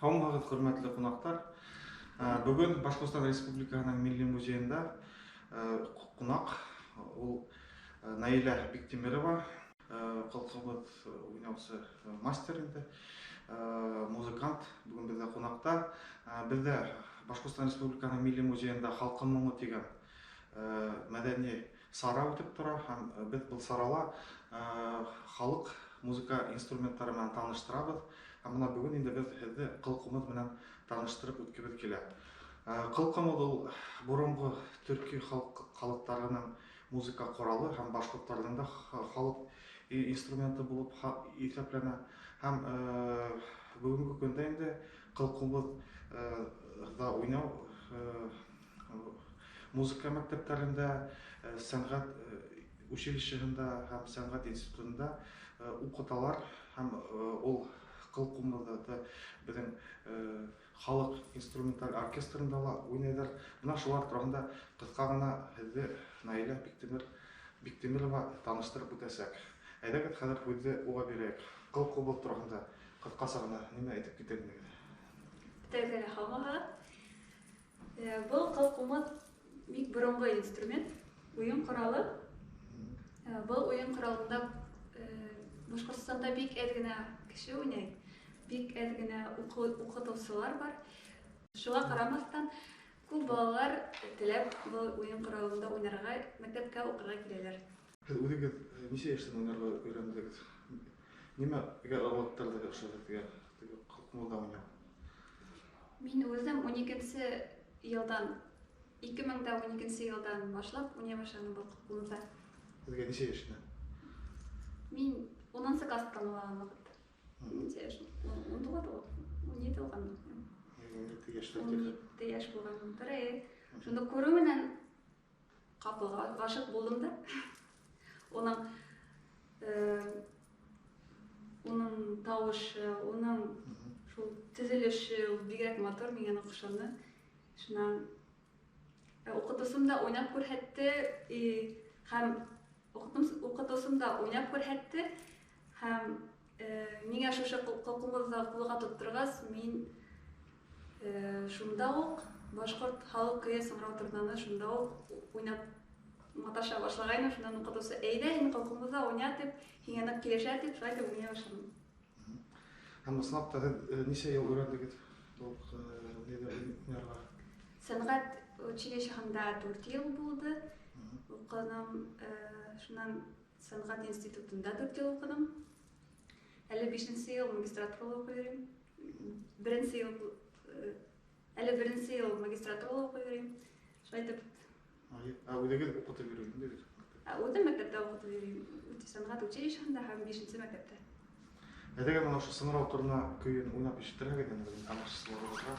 Қауымға құрметті қонақтар, бүгін Башқұртстан Республикасының Милли музейінде қонақ ол Наиля Биктемирова, қолқабат ойнаушы мастер енді, музыкант. Бүгін бізде қонақта. Бізде Башқұртстан Республикасының Милли музейінде халқы мұңы деген мәдени сара өтіп тұра. Біз бұл сарала халық музыка инструменттарымен таныштырабыз. Мына бүгін енді бізді қылқымыз менен таныштырып өткізіп келеді. Қылқымыз ол бұрынғы түркі халықтарының музыка құралы, һәм башқұрттардың да халық инструменті болып есептеледі. Һәм бүгінгі күнде енді қылқымыз да ойнау музыка мектептерінде, сәнғат училищесінде һәм сәнғат институтында оқыталар. Һәм ол қылқымызды біздің халық инструменталь оркестрында ойнайдар. Мына шулар турасында қысқа ғана сізді Наиля Биктемирова таныштырып өтсек. Әйдәгез хәзер өзі оға берейік. Қылқымыз турасында қысқаша ғана неме айтып кетесіңіз? Тәгәрі халқыға. Бұл қылқымыз бик бұрынғы инструмент, ойын құралы. Бұл ойын құралында Башқұртстанда бик әзгіне кіші ойнайды. Бик әзгіне оқытушылар бар. Шуға қарамастан, көп балалар тілеп бұл ойын құралында ойнарға, мектепке оқуға келелер. Өзіңіз неше яштан ойнарға үйрендіңіз? Неме аралықтарда қылқымызда ойнау? Мен өзім 2012 елдан башлап ойнай башладым бұл қылқымызда. Сізге неше яшында? Мен 10 класстан олаған вақыт. 17 болған. 17 яш болған бірі. Сонда көруменен қапылға ғашық болдым да. Оның тауышы, оның түзіліші, бигрәк мотор менен оқышаны. Шунан оқытусымда ойнап көрһәтте, һәм оқытусымда ойнап көрһәтте, һәм миңа шушы қылқымызда қолға тоттырғас, мен шунда ук башқұрт халық көйе сыңырау турнаны шунда ук ойнап маташа башлагайным. Шундан оқытусы әйдә, һин қылқымызда ойна дип, һиңа килешә дип, шулай дип ойнай башладым. Һәм сынапта неше ел өйрәндегез? Сәнгать училищесында 4 ел булды. Укыдым. Шуннан сәнгать институтында 4 ел укыдым. Әле 5-нче ел магистратурада укыйм. 1-нче ел магистратурада укыйм. Шулай дип. Үзегез укытып йөрүдегез? Үзем мәктәптә укытып йөрим. Сәнгать училищесында һәм 5-нче мәктәптә. Әйдәгез ана шу сыңырау турына көйен уйнап ишеттерәгез инде безнең тамашачыларыбызга.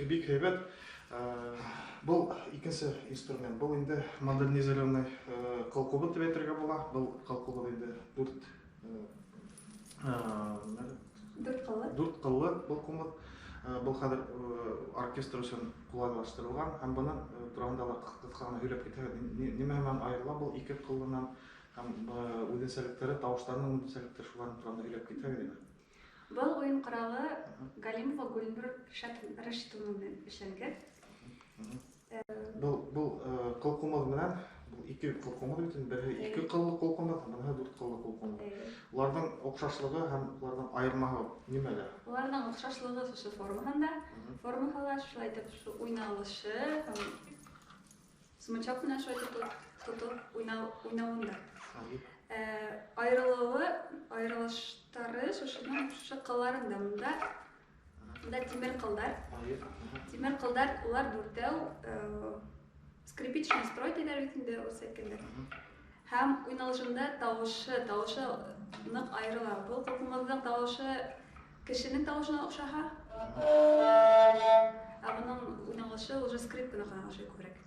Бик һәйбәт. Бұл икенче инструмент. Бұл инде модернизированный кылкубы дип әйтергә була. Бұл кылкубы инде 4 Дүрт кыллы. Дүрт кыллы бұл кумыт. Бұл хәзер оркестр өчен кулайлаштырылган һәм буның турында кыска гына һөйләп китәбез. Нимәдән аерыла бұл ике кыллынан һәм үзенчәлекләре, тавышларның үзенчәлекләре шуларның турында һөйләп китәбез. Бұл ойын құралы Галимова Гүлнур Рәшитовна белән эшләнгән. Бұл кыл кумыт менән бұл ике кыл кумыт бит, бере ике кыллы кыл кумыт, менә дүрт кыллы кыл кумыт. Уларның охшашлыгы һәм уларның аермасы нимәдә? Уларның охшашлыгы шушы формаһында. Формаһында шулай итеп шу уйналышы һәм смычок менән шулай тотып уйнавында. Аерылыштары шушы кылларында монда тимер кылдар. Тимер кылдар улар дүртәү скрипичный строй диләр бит инде ул әйткәндә. Һәм уйналышында тавышы нык аерыла. Бу кылмазның тавышы кешенең тавышына охшаһа. Аның уйналышы уже скрипканы гына охшый күбрәк.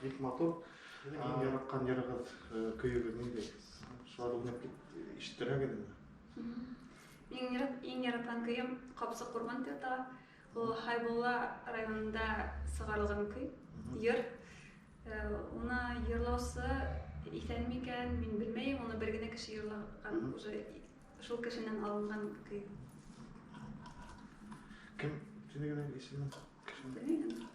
Бик матур. Яраткан ярыгыз көйгөгө нинди? Шулар уйнап ишеттерәк идеме? Иң яраткан көйем Капсы Курбан тета. Ул Хайбулла районында сыгарылган көй. Йыр. Уны йырлаусы исән микән, мин белмәйм. Уны бер генә кеше йырлаган, уже шул кешенән алынган көй. Кем? Синең исеме? Белмәйм.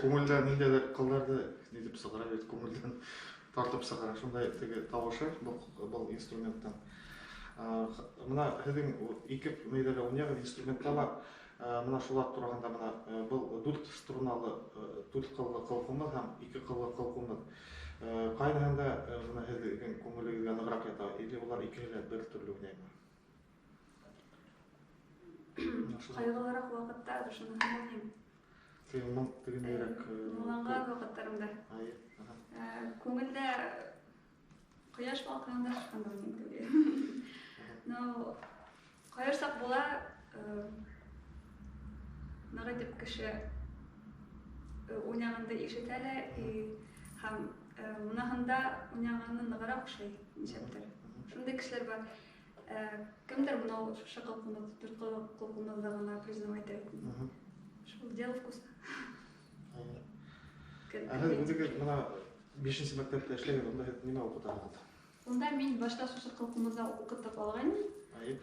Көңілден ниндәдер кылларды нидеп сыгыра бит, көңілден тартып сыгыра. Шундай теге тавышы бұл инструменттан. Мына һезнең ике нидәле уйнаган инструментта мына шулар турында мына бұл дүрт струналы, дүрт кыллы кылкымы һәм ике кыллы кылкымы. Кайныһында мына һезнең күңелегезгә ныграк ята, или улар икеле бер төрле уйнай. Кайгылыраак вакытта ушуну кыйналайм. Кыймыл дегендейрээк. Муланган вакыттарымда. Көңүлдө кояш балкыгында чыкканда ойнойм деп элем. Но кайырсак була нагы деп киши уйнаганды ишете эле һәм мынахында уйнаганын ныгыраак окшой ничектир. Ушундай кишилер бар. Кимдир мынау шушы кылкымдыгына признавать этет. Ушул дело вкуса. Өзүгө мына 5-мектепте иштеген онда неме окуп алат? Онда мен башта шушы кылкымда окутуп алган.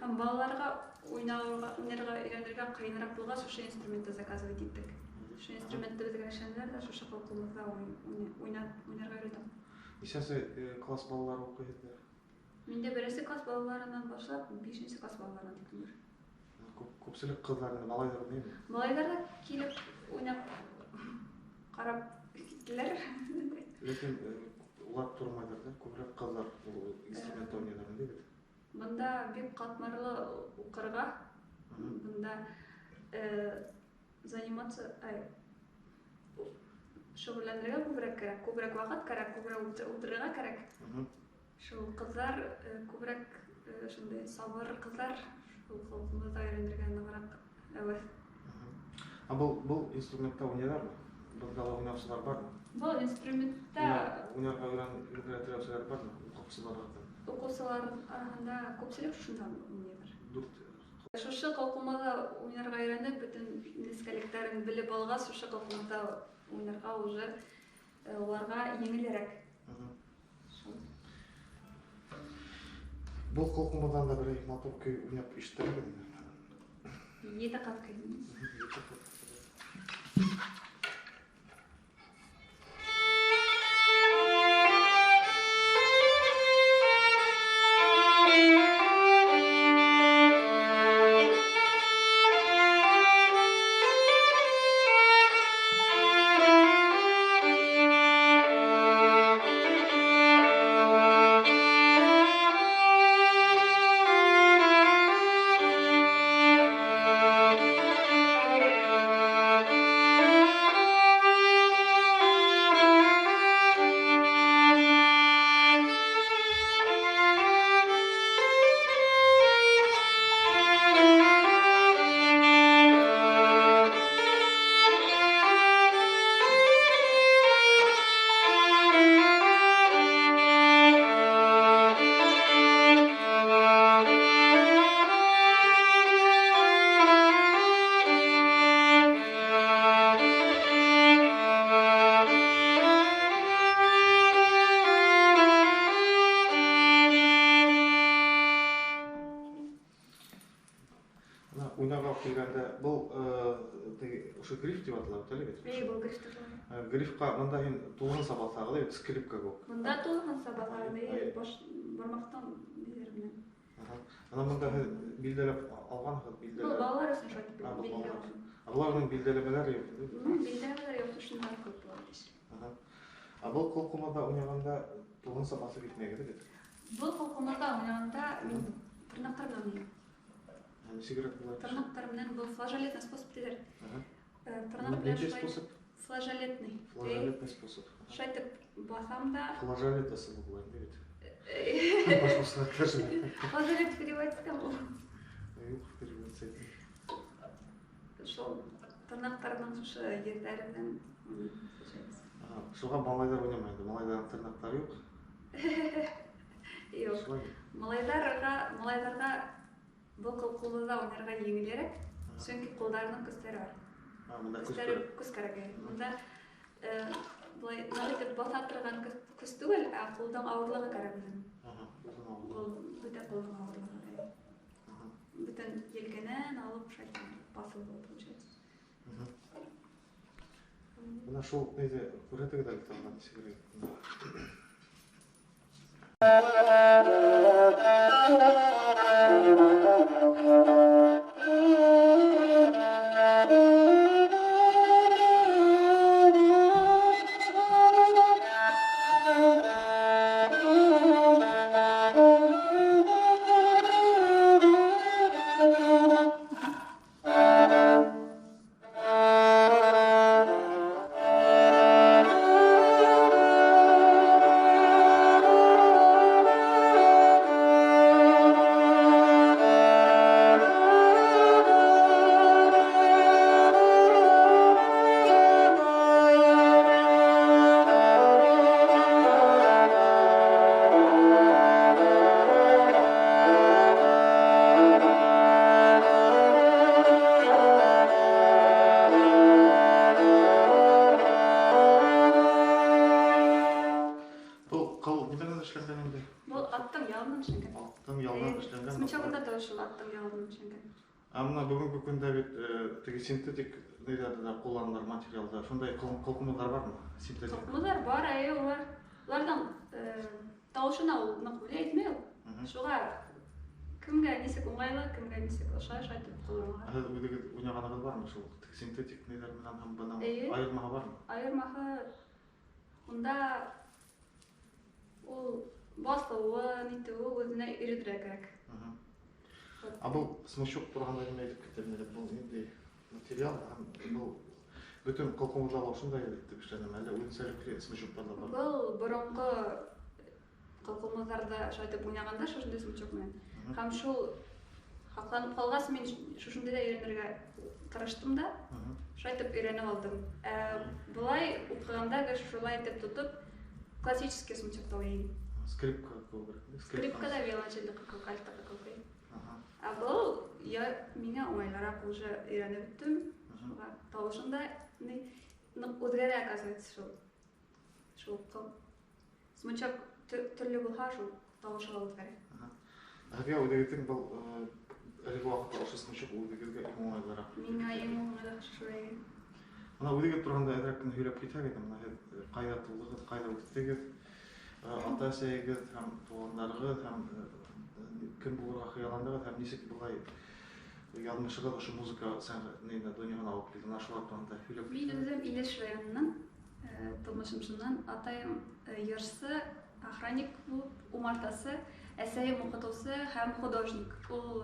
Һәм балаларга уйнарга өйрөнөргө кыйыныраак болгоч ошо инструментти заказывать иттик. Ошо инструментти бизге ишендилер да ошо кылкымда уйнарга үйрөтөм. Неченчи класс балалары окуйт? Менде 1 класс балаларынан башлап 5 класс балаларына чейин бар. Көпчүлүк кыздар, малайлар эмне? Малайлар да келип уйнап карап кеттилер. Лекин улар турмайдыр да, көбүрөөк кыздар бул инструмент ойнойдор дейт. Мында бик катмарлы укырга, мында заниматься, шөгыльләнергә күбрәк вакыт кирәк, күбрәк утырырга кирәк. Шул кызлар күбрәк шундый сабыр кызлар, шул кылкымда өйрәнергә ныграк әвәс. Бул инструментта уйнайларбы? Бында уйнаучылар барбы? Бул инструментта уйнарга үйрәтүчеләр барбы? Укучылар арасында күпчелек шундан уйныйлар. Шушы кылкымда уйнарга өйрәнеп, бүтүн нескәлекләрен билеп алгач, шушы кылкымда уйнарга уже уларга еңелрәк. Бул кылкымдан да бир матур көй уйнап иштергән. 7 кат көй. Уйнарга килгәндә бул ошо гриф дип аталат эле бит. Бул гриф. Грифка мында тулгын сабатагы да скрипка көп. Мында тулгын сабатагы бош бармактан билер менен. Ана мында билделеп алган билделер. Бул балалар өчүн шайтып билделер. Аларның билделемелери юк. Билделемелер юк, ушундан көп болот. Бул кылкымда уйнаганда тулгын сабасы кетмеген бит. Бул кылкымда уйнаганда мен тырнактардан уйнайм. Тырнактар менен бул флажолетный способ дилер. Тырнак менен способ? Флажолетный. Флажолетный способ. Шайтып басам да. Флажолет асыл булган бит. Башкасы кажы. Флажолет переводится кем? Юк, переводится. Шол тырнактардан шушы ертәре менен Шуга малайлар уйнамайды. Малайлардын тырнактары юк. Юк. Малайларга бул кылкымда уйнарга еңелерәк, чөнки колдарынын көстәре бар. Көстәре күз кирәк. Мында булай нәтиҗә баса торган күз түгел, колдың авырлыгы кирәк безнең. Бул бүтән колдың авырлыгы кирәк. Бүтән елкәнән алып шайтан басылып получается. Мына шул нәйзе күрәтеге дә тагын сигәре. смычогында да ошол аттың ялын ишенген. Мына бүгүнкү күндө бит тиги синтетик нелерди да коллонулар, материалдар, ошондой кылкымдар барбы? Синтетик. Кылкымдар бар, улардан табышына ул нык влиять этмей ул. Шуга кимге нисек уңайлы, кимге нисек ошош айтып кылган. Өзү уйнаганыгыз барбы ушул синтетик нелер менен һәм буның айырмасы барбы? Айырмасы унда ул басылуы, нитеуи өзүнө иридирээк керек. Бул смычок турганда эме айтып кетем эле, бул эмне материал, бул бүтүн кылкымда ошондой деп ишенем, эле өзүнчөлүктүү смычоктор да бар. Бул борунку кылкымдарда ошентип уйнаганда ошондой смычок менен. Һәм шул хакланып калгас мен ушундай да үйрөнөргө тырыштым да. Ошентип үйрөнүп алдым. Булай укыганда ушулай деп тутуп классический смычокто ойнойм. Скрипка керек. Скрипка да виолончель как альта как окей. Бул миңа оңайлыраак уже үйрөнүп бүттүм. Табышында өзгөрө оказывается шул смычок түрлүү булса шул табышы да өзгөрөт. Ага, ойдоготуң бул эле убакытта ошо смычок өзгөргө оңайлыраак. Миңа эң оңайлыраак ошо. Мына ойдогот турганда эдрактын хүйлөп кетер едим. Мына кайда туулдугуз, кайда өттүгүз, ата-эсегиз һәм туугандарыгыз һәм ким булурга кыяландыгыз һәм нисек булай язмышыгыз ошо музыка сәнгатына дөньяга алып келген ашулар турганда хүйлөп. Мен өзүм Илеш районунан, тумышымчынан атайым йырчы, охранник болуп, умартасы, әсәйем укытуучу һәм художник. Ул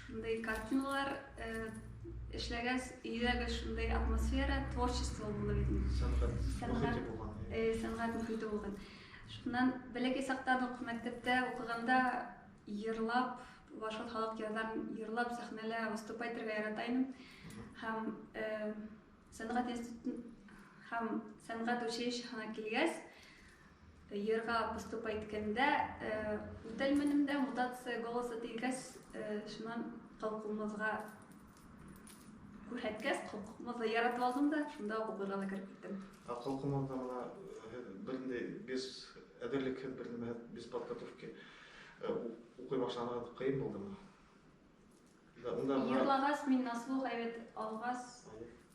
шундай картиналар эшләгәс, өйдәге шундай атмосфера, творчество булып сәнгать мөхите булган. Шуннан бәләкәй сактан ук мәктәптә укыганда йырлап, башка халык язарын йырлап сәхнәлә выступать итәргә яратайм. Һәм сәнгать институтын һәм сәнгать училищеһына килгәс, йырга выступать иткәндә үтәлмәнемдә мутация голоса дигәс, шуннан калкымызга күрһәткәс, калкымызга яратып алдым да, шунда укырга да кирип киттем. Калкымында мына беринде без әдерлек бернеме без подготовки укый башлаганда кыйын булдымы? Йырлагас мин наслух әйбәт алгас,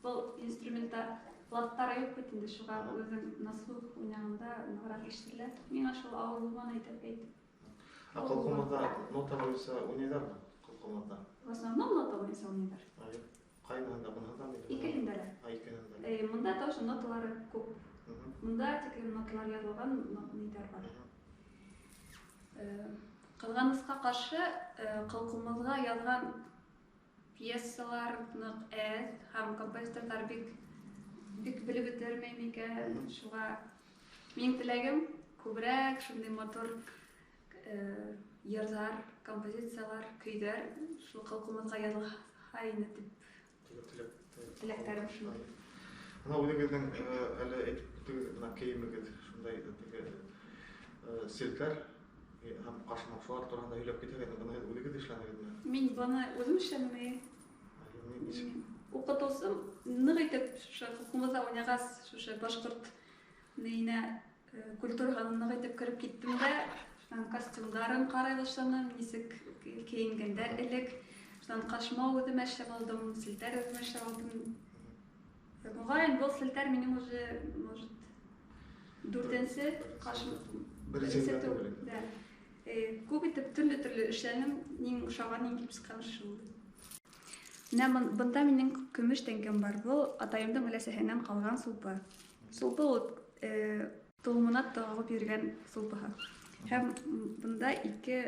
бул инструментта платтар юк бит инде, шуга өзүм наслух уйнаганда ныграк ишетелә. Миңа шул авыр булган әйтеп. Калкымында нота буйса уйнайдарбы? Калкымында. В основном нота буйса уйнайдар. Кайнында бунда Икеһендә дә. Икеһендә. Монда тоже ноталары күп. Монда тик ноталар язылган нидер бар. Кылганыска каршы калкымызга язган пьесалар нык һәм композиторлар бик белеп бетермәй микән. Шуга минең теләгем күбрәк шундый мотор йырзар, композициялар, көйләр шул калкымызга язылса иде дип теләктәрем шулай. Мына үзегезнең әле әйтеп мына киемегез шундай селтәр һәм кашмашлар турында һөйләп китәгез, моны үзегез эшләдегезме? Мин буны үзем эшләдем. Укытучым нык итеп шушы калкымызда уйнагас, шушы башкорт нейне культурага нык итеп кирип киттем дә, шуннан костюмдарын карый башладым, нисек киенгәннәр элек. Шуннан кашмау үзем эшләп алдым, селтәр үзем эшләп алдым. Мөгаен бу селтәр минем уже, может, дүртенче кашмау. Күп итеп төрле эшләнем, иң ошаган, иң кипскан шул. Менә бында минең көмеш тәңкәм бар. Бу атаемның өләсәһеннән калган сулпы. Сулпы ул тулмына тагып йөргән сулпыһы. Һәм бында ике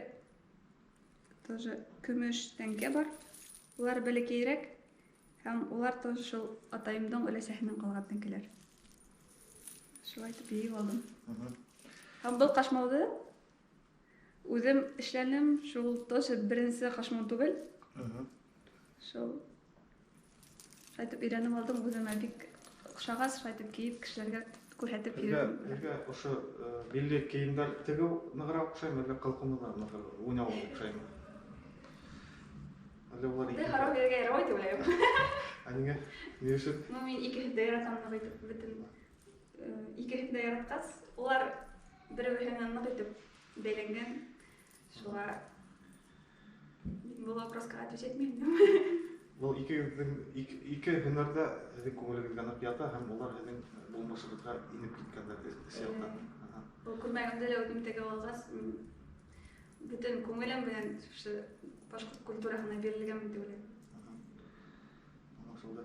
тоже көмеш тәңкә бар. Улар бәләкәйрәк һәм улар тоже шул атаемның өләсәһеннән калган тәңкәләр. Шулай итеп йыйып алдым. Һәм бу кашмауды үзем эшләнем, шул тоже беренче кашмау түгел. Шул шайтып өйрәнеп алдым, үземә бик охшагас, шайтып киеп кешеләргә күрһәтеп йөрдем. Нигә ошо милли киемдәр тегү ныграк охшаймы, әллә калкымда ныграк уйнау охшаймы? Әллә улар ике харап йөргән ярый дип уйлыйм. Нигә? Ни өчен? Мин икеһен дә яратам нык итеп бөтен. Икеһен дә яраткас, улар бер-беренә нык итеп бәйләнгән. Шуга Бұл вопросқа отвечать етмеймін. Бұл ике һөнәрдә һеҙҙең күңелегеҙгә ныҡ ята һәм улар һеҙҙең булмышығыҙға инеп киткәндәр сияқтан. Бұл күрмәгәндә лә үтем теге алғас, бөтен күңелем белән башҡорт культураһына бирелгән дип уйлайым. Аңлашылды.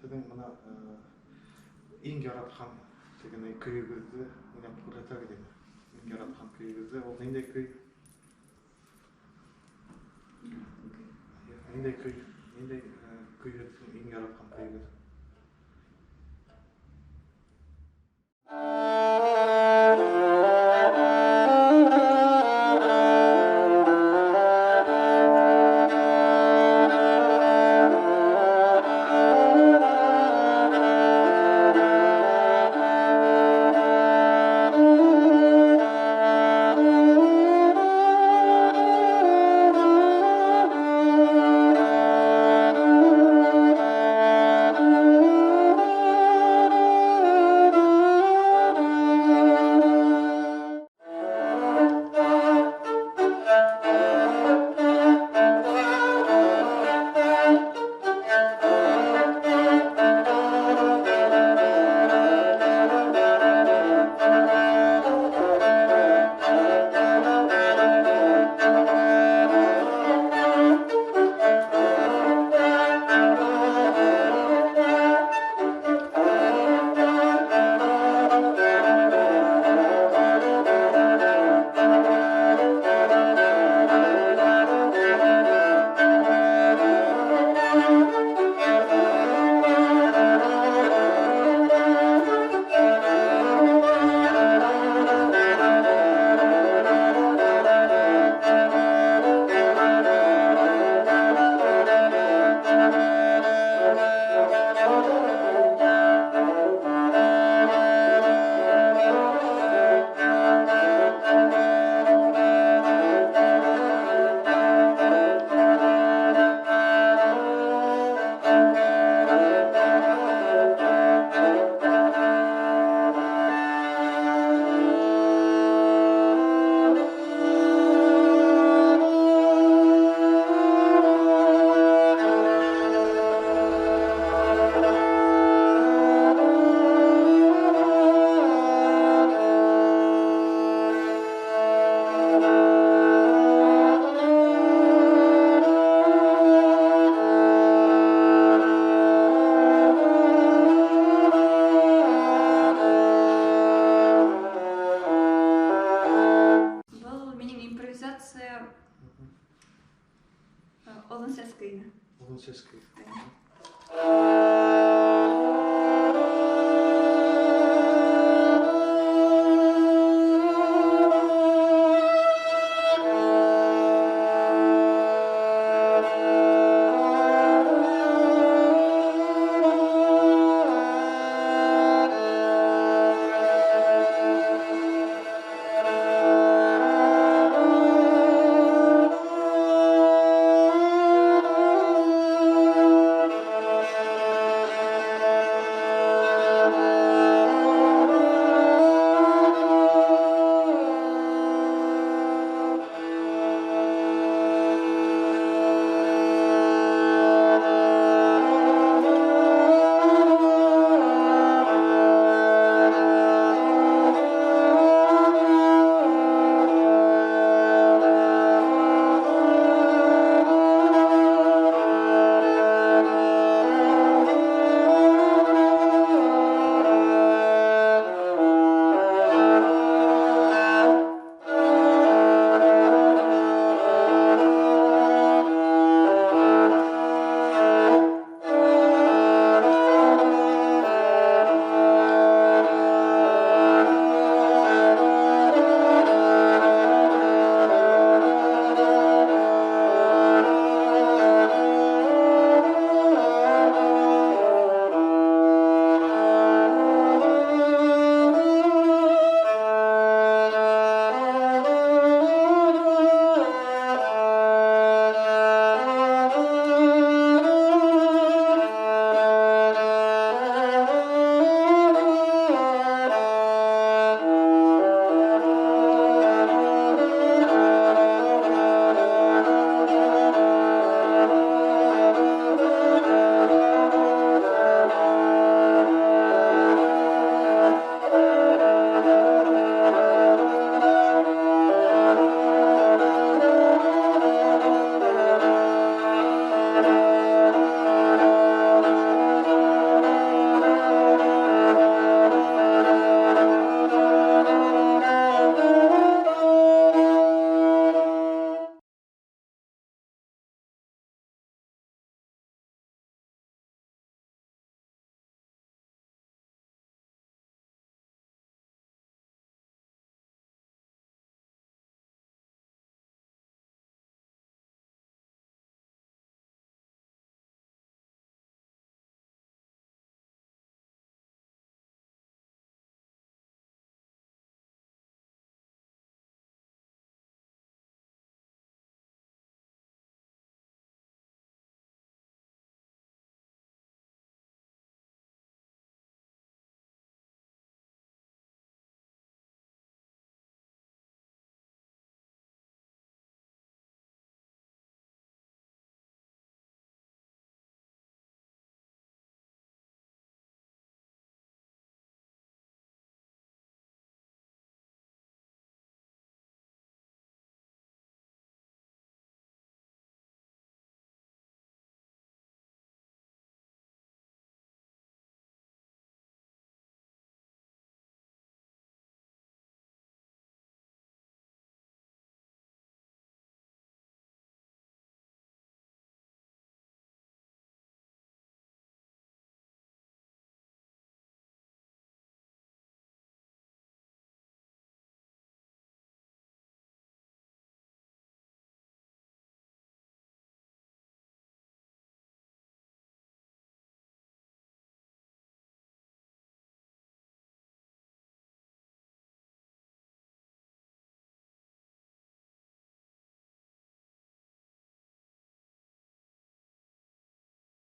Һеҙҙең бына иң яратҡан тегене көйөгөҙҙө уйнап күрһәтәгеҙ инде. Иң яратҡан көйөгөҙҙө, ул ниндәй көй? Ниндәй көйөгөҙ, иң яратҡан көйөгөҙ? Олон сәскәйне. Олон сәскәй.